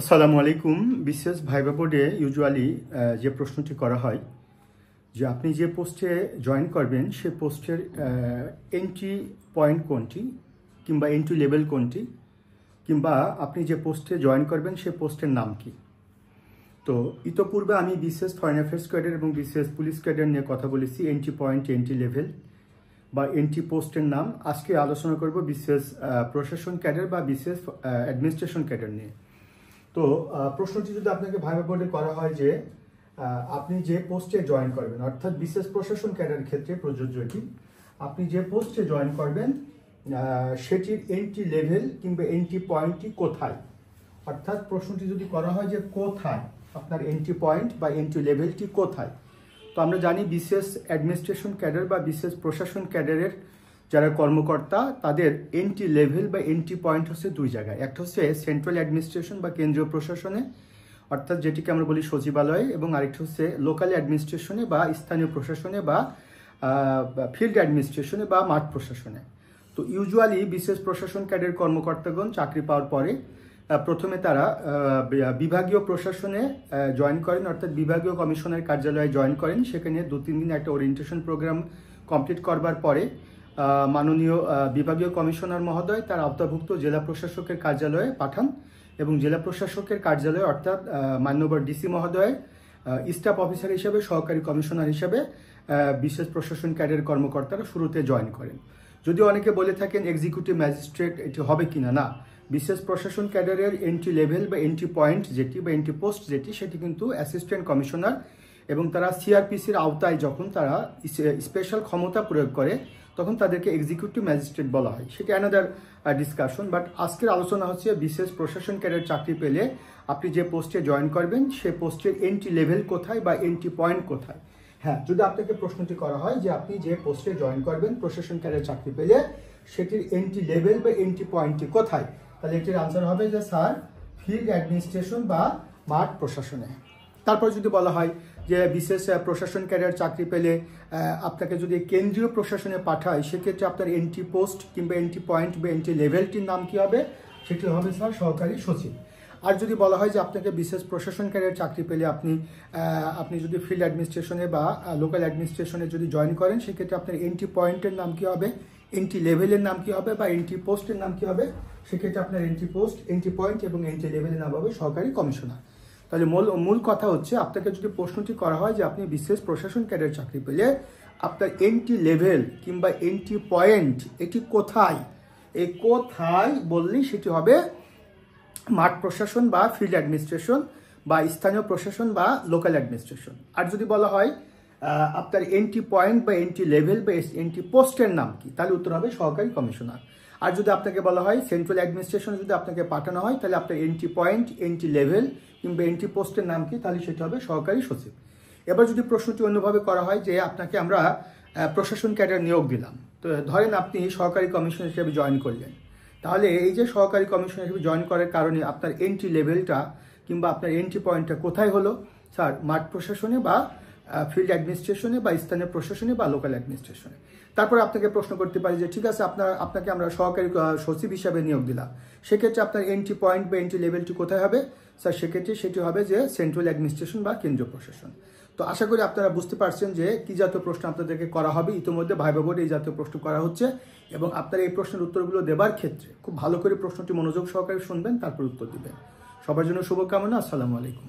আসসালামু আলাইকুম। বিশেষ ভাইবা বোর্ডে ইউজুয়ালি যে প্রশ্নটি করা হয় যে আপনি যে পোস্টে জয়েন করবেন সে পোস্টের এন্ট্রি পয়েন্ট কোনটি কিংবা এন্ট্রি লেভেল কোনটি কিংবা আপনি যে পোস্টে জয়েন করবেন সে পোস্টের নাম কি। তো ইতোপূর্বে আমি বিশেষ ফরেন অ্যাফেয়ার্স ক্যাডার এবং বিশেষ পুলিশ ক্যাডার নিয়ে কথা বলেছি, এন্ট্রি পয়েন্ট, এন্ট্রি লেভেল বা এন্ট্রি পোস্টের নাম। আজকে আলোচনা করব বিশেষ প্রশাসন ক্যাডার বা বিশেষ অ্যাডমিনিস্ট্রেশন ক্যাডার নিয়ে। তো প্রশ্নটি যদি আপনাকে ভাইবা বোর্ডে করা হয় যে আপনি যে পোস্টে জয়েন করবেন, অর্থাৎ বিশেষ প্রশাসন ক্যাডার ক্ষেত্রে প্রযোজ্য এটি, আপনি যে পোস্টে জয়েন করবেন সেটির এন্ট্রি লেভেল কিংবা এন্ট্রি পয়েন্টটি কোথায়। অর্থাৎ প্রশ্নটি যদি করা হয় যে কোথায় আপনার এন্ট্রি পয়েন্ট বা এন্ট্রি লেভেলটি কোথায়, তো আমরা জানি বিশেষ অ্যাডমিনিস্ট্রেশন ক্যাডার বা বিশেষ প্রশাসন ক্যাডারের যারা কর্মকর্তা তাদের এন্ট্রি লেভেল বা এন্ট্রি পয়েন্ট হচ্ছে দুই জায়গায়। একটা হচ্ছে সেন্ট্রাল অ্যাডমিনিস্ট্রেশন বা কেন্দ্রীয় প্রশাসনে, অর্থাৎ যেটিকে আমরা বলি সচিবালয়ে, এবং আরেকটা হচ্ছে লোকাল অ্যাডমিনিস্ট্রেশনে বা স্থানীয় প্রশাসনে বা ফিল্ড অ্যাডমিনিস্ট্রেশনে বা মাঠ প্রশাসনে। তো ইউজুয়ালি বিশেষ প্রশাসন ক্যাডার কর্মকর্তাগণ চাকরি পাওয়ার পরে প্রথমে তারা বিভাগীয় প্রশাসনে জয়েন করেন, অর্থাৎ বিভাগীয় কমিশনার কার্যালয়ে জয়েন করেন। সেখানে 2-3 দিন একটা ওরিয়েন্টেশন প্রোগ্রাম কমপ্লিট করবার পরে মাননীয় বিভাগীয় কমিশনার মহোদয় তার আওতাভুক্ত জেলা প্রশাসকের কার্যালয়ে পাঠান এবং জেলা প্রশাসকের কার্যালয়ে অর্থাৎ মান্যবর ডিসি মহোদয় স্টাফ অফিসার হিসেবে, সহকারী কমিশনার হিসেবে বিশেষ প্রশাসন ক্যাডার কর্মকর্তারা শুরুতে জয়েন করেন। যদিও অনেকে বলে থাকেন এক্সিকিউটিভ ম্যাজিস্ট্রেট এটি হবে কিনা, না, বিশেষ প্রশাসন ক্যাডারের এন্ট্রি লেভেল বা এন্ট্রি পয়েন্ট যেটি বা এন্ট্রি পোস্ট যেটি সেটি কিন্তু অ্যাসিস্ট্যান্ট কমিশনার, এবং তারা সিআরপিসির আওতায় যখন তারা স্পেশাল ক্ষমতা প্রয়োগ করে তখন তাদেরকে এক্সিকিউটিভ ম্যাজিস্ট্রেট বলা হয়। সেটা অ্যানাদার ডিসকাশন। বাট আজকের আলোচনা হচ্ছে বিশেষ প্রশাসন ক্যাডার চাকরি পেলে আপনি যে পোস্টে জয়েন করবেন সে পোস্টের এন্ট্রি লেভেল কোথায় বা এন্ট্রি পয়েন্ট কোথায়। হ্যাঁ, যদি আপনাকে প্রশ্নটি করা হয় যে আপনি যে পোস্টে জয়েন করবেন প্রশাসন ক্যাডার চাকরি পেলে সেটির এন্ট্রি লেভেল বা এন্ট্রি পয়েন্টটি কোথায়, তাহলে এটির আনসার হবে যে স্যার ফিল্ড অ্যাডমিনিস্ট্রেশন বা মাঠ প্রশাসনে। তারপর যদি বলা হয় যে বিশেষ প্রশাসন ক্যাডার চাকরি পেলে আপনাকে যদি কেন্দ্রীয় প্রশাসনে পাঠায় সেক্ষেত্রে আপনার এন্ট্রি পোস্ট কিংবা এন্ট্রি পয়েন্ট বা এন্ট্রি লেভেলটির নাম কি হবে, সেটি হবে স্যার সহকারী সচিব। আর যদি বলা হয় যে আপনাকে বিশেষ প্রশাসন ক্যাডার চাকরি পেলে আপনি যদি ফিল্ড অ্যাডমিনিস্ট্রেশনে বা লোকাল অ্যাডমিনিস্ট্রেশনে যদি জয়েন করেন সেক্ষেত্রে আপনার এন্ট্রি পয়েন্টের নাম কি হবে, এন্ট্রি লেভেলের নাম কি হবে বা এন্ট্রি পোস্টের নাম কি হবে, সেক্ষেত্রে আপনার এন্ট্রি পোস্ট, এন্ট্রি পয়েন্ট এবং এন্ট্রি লেভেলের নাম হবে সহকারী কমিশনার। তাহলে মূল কথা হচ্ছে আপনাকে যদি প্রশ্নটি করা হয় যে আপনি বিশেষ প্রশাসন ক্যাডার চাকরি পেলে আপনার এন্ট্রি লেভেল কিংবা এন্ট্রি পয়েন্ট এটি কোথায়, এই কোথায় বললেই সেটি হবে মাঠ প্রশাসন বা ফিল্ড অ্যাডমিনিস্ট্রেশন বা স্থানীয় প্রশাসন বা লোকাল অ্যাডমিনিস্ট্রেশন। আর যদি বলা হয় আপনার এন্ট্রি পয়েন্ট বা এন্ট্রি লেভেল বা এন্ট্রি পোস্টের নাম কি, তাহলে উত্তর হবে সহকারী কমিশনার। আর যদি আপনাকে বলা হয় সেন্ট্রাল অ্যাডমিনিস্ট্রেশনে যদি আপনাকে পাঠানো হয় তাহলে আপনার এন্ট্রি পয়েন্ট, এন্ট্রি লেভেল কিংবা এন্ট্রি পোস্টের নাম কি, তাহলে সেটা হবে সহকারী সচিব। এবার যদি প্রশ্নটি অন্যভাবে করা হয় যে আপনাকে আমরা প্রশাসন ক্যাডার নিয়োগ দিলাম, তো ধরেন আপনি সহকারী কমিশনার হিসেবে জয়েন করলেন, তাহলে এই যে সহকারী কমিশনার হিসেবে জয়েন করার কারণে আপনার এন্ট্রি লেভেলটা কিংবা আপনার এন্ট্রি পয়েন্টটা কোথায় হলো, স্যার মাঠ প্রশাসনে বা ফিল্ড অ্যাডমিনিস্ট্রেশনে বা স্থানীয় প্রশাসনে বা লোকাল অ্যাডমিনিস্ট্রেশনে। তারপর আপনাকে প্রশ্ন করতে পারি যে ঠিক আছে আপনাকে আমরা সহকারী সচিব হিসাবে নিয়োগ দিলাম, সেক্ষেত্রে আপনার এন্ট্রি পয়েন্ট বা এন্ট্রি লেভেলটি কোথায় হবে, স্যার সেক্ষেত্রে সেটি হবে যে সেন্ট্রাল অ্যাডমিনিস্ট্রেশন বা কেন্দ্রীয় প্রশাসন। তো আশা করি আপনারা বুঝতে পারছেন যে কি জাতীয় প্রশ্ন আপনাদেরকে করা হবে। ইতিমধ্যে ভাইবা বোর্ডে এই জাতীয় প্রশ্ন করা হচ্ছে এবং আপনারা এই প্রশ্নের উত্তরগুলো দেবার ক্ষেত্রে খুব ভালো করে প্রশ্নটি মনোযোগ সহকারে শুনবেন, তারপর উত্তর দিবেন। সবার জন্য শুভকামনা। আসসালামু আলাইকুম।